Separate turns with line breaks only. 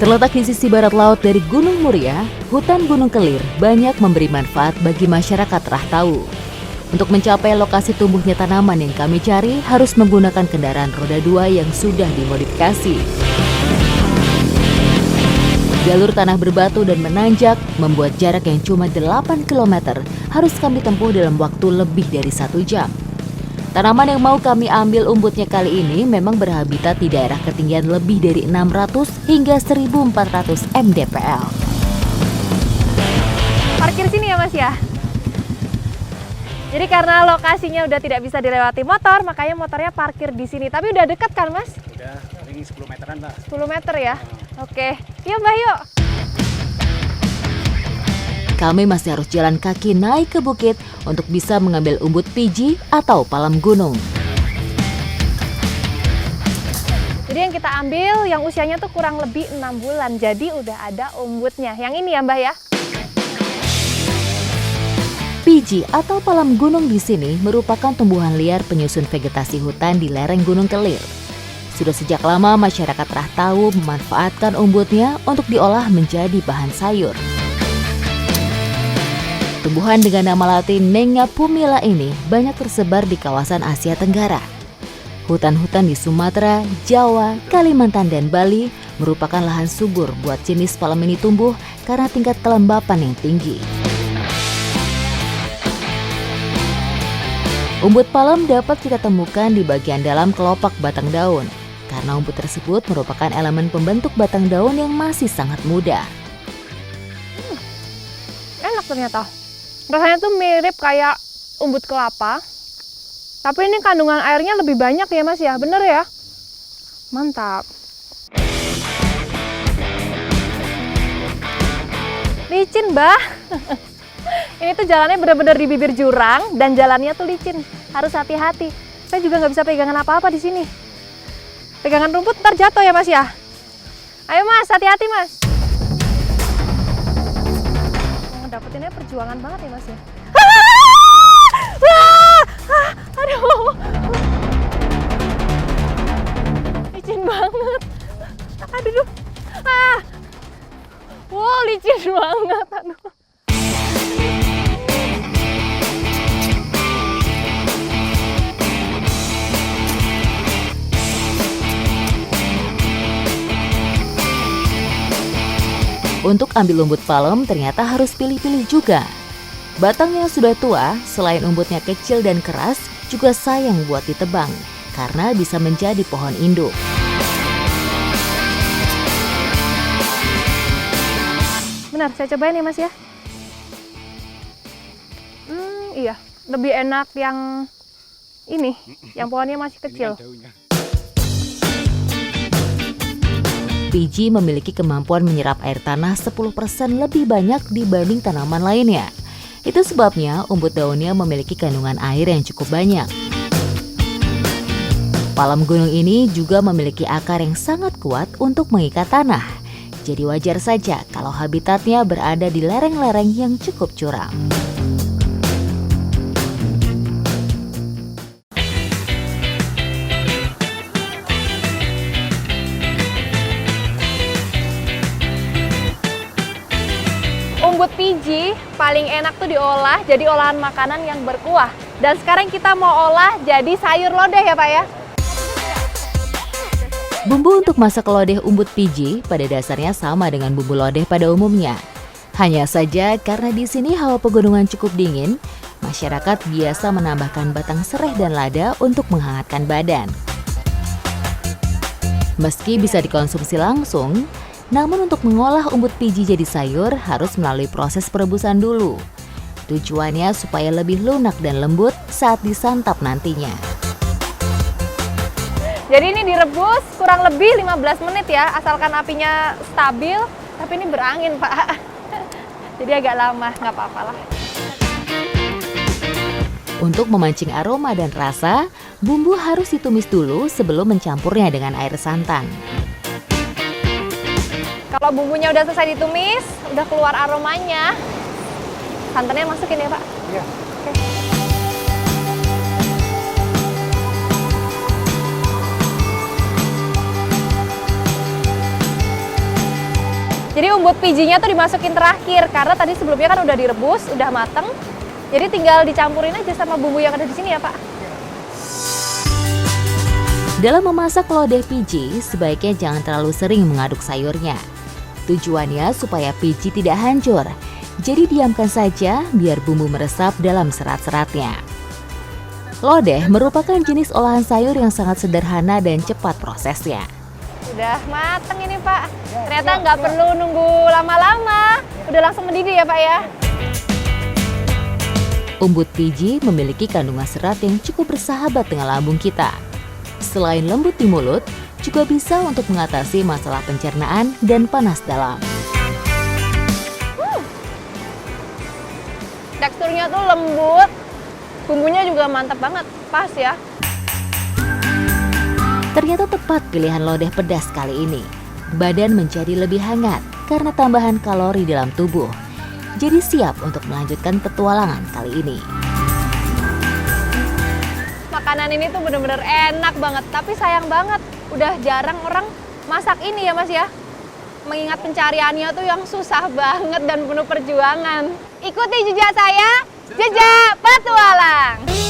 Terletak di sisi barat laut dari Gunung Muria, hutan Gunung Kelir banyak memberi manfaat bagi masyarakat Rahtawu. Untuk mencapai lokasi tumbuhnya tanaman yang kami cari harus menggunakan kendaraan roda 2 yang sudah dimodifikasi. Jalur tanah berbatu dan menanjak membuat jarak yang cuma 8 km harus kami tempuh dalam waktu lebih dari 1 jam. Tanaman yang mau kami ambil umbutnya kali ini memang berhabitat di daerah ketinggian lebih dari 600 hingga 1400 mdpl.
Parkir sini ya Mas ya? Jadi karena lokasinya udah tidak bisa dilewati motor, makanya motornya parkir di sini. Tapi udah dekat kan Mas?
Udah, paling 10 meteran Mbak.
10 meter ya? Oke, yuk Mbak yuk.
Kami masih harus jalan kaki naik ke bukit untuk bisa mengambil umbut piji atau palam gunung.
Jadi yang kita ambil yang usianya tuh kurang lebih 6 bulan. Jadi udah ada umbutnya. Yang ini ya Mbak ya?
Piji atau palam gunung di sini merupakan tumbuhan liar penyusun vegetasi hutan di lereng Gunung Kelir. Sudah sejak lama masyarakat Rahtawu memanfaatkan umbutnya untuk diolah menjadi bahan sayur. Tumbuhan dengan nama latin Nenga pumila ini banyak tersebar di kawasan Asia Tenggara. Hutan-hutan di Sumatera, Jawa, Kalimantan, dan Bali merupakan lahan subur buat jenis palem ini tumbuh karena tingkat kelembapan yang tinggi. Umbut palem dapat kita temukan di bagian dalam kelopak batang daun, karena umbut tersebut merupakan elemen pembentuk batang daun yang masih sangat muda.
Enak ternyata. Rasanya tuh mirip kayak umbut kelapa. Tapi ini kandungan airnya lebih banyak ya Mas ya, bener ya? Mantap. Licin Mbah. Ini tuh jalannya bener-bener di bibir jurang dan jalannya tuh licin. Harus hati-hati. Saya juga nggak bisa pegangan apa-apa di sini. Pegangan rumput ntar jatuh ya Mas ya. Ayo Mas, hati-hati Mas. Dapetinnya perjuangan banget ya Mas ya. Aduh. Licin banget. Aduh. Wow, licin banget. Aduh.
Untuk ambil umbut palem ternyata harus pilih-pilih juga. Batang yang sudah tua, selain umbutnya kecil dan keras, juga sayang buat ditebang, karena bisa menjadi pohon induk.
Benar, saya cobain ya Mas ya. Iya, lebih enak yang ini, yang pohonnya masih kecil.
Piji memiliki kemampuan menyerap air tanah 10% lebih banyak dibanding tanaman lainnya. Itu sebabnya umbut daunnya memiliki kandungan air yang cukup banyak. Palem gunung ini juga memiliki akar yang sangat kuat untuk mengikat tanah. Jadi wajar saja kalau habitatnya berada di lereng-lereng yang cukup curam.
Umbut piji paling enak tuh diolah jadi olahan makanan yang berkuah. Dan sekarang kita mau olah jadi sayur lodeh ya Pak ya.
Bumbu untuk masak lodeh umbut piji pada dasarnya sama dengan bumbu lodeh pada umumnya. Hanya saja karena di sini hawa pegunungan cukup dingin, masyarakat biasa menambahkan batang serai dan lada untuk menghangatkan badan. Meski bisa dikonsumsi langsung, namun untuk mengolah umbut piji jadi sayur harus melalui proses perebusan dulu. Tujuannya supaya lebih lunak dan lembut saat disantap nantinya.
Jadi ini direbus kurang lebih 15 menit ya, asalkan apinya stabil. Tapi ini berangin Pak. Jadi agak lama, nggak apa-apa lah.
Untuk memancing aroma dan rasa, bumbu harus ditumis dulu sebelum mencampurnya dengan air santan.
Kalau bumbunya udah selesai ditumis, udah keluar aromanya, santannya masukin ya Pak?
Iya.
Oke. Jadi umbut pijinya tuh dimasukin terakhir karena tadi sebelumnya kan udah direbus, udah mateng. Jadi tinggal dicampurin aja sama bumbu yang ada di sini ya, Pak.
Dalam memasak lodeh piji, sebaiknya jangan terlalu sering mengaduk sayurnya. Tujuannya supaya piji tidak hancur. Jadi diamkan saja biar bumbu meresap dalam serat-seratnya. Lodeh merupakan jenis olahan sayur yang sangat sederhana dan cepat prosesnya.
Udah mateng ini, Pak. Ternyata nggak perlu nunggu lama-lama. Udah langsung mendidih ya, Pak ya.
Umbut piji memiliki kandungan serat yang cukup bersahabat dengan lambung kita. Selain lembut di mulut, juga bisa untuk mengatasi masalah pencernaan dan panas dalam.
Teksturnya tuh lembut, bumbunya juga mantap banget, pas ya.
Ternyata tepat pilihan lodeh pedas kali ini. Badan menjadi lebih hangat karena tambahan kalori dalam tubuh. Jadi siap untuk melanjutkan petualangan kali ini.
Makanan ini tuh bener-bener enak banget, tapi sayang banget udah jarang orang masak ini ya Mas ya. Mengingat pencariannya tuh yang susah banget dan penuh perjuangan. Ikuti jejak saya, jejak petualang.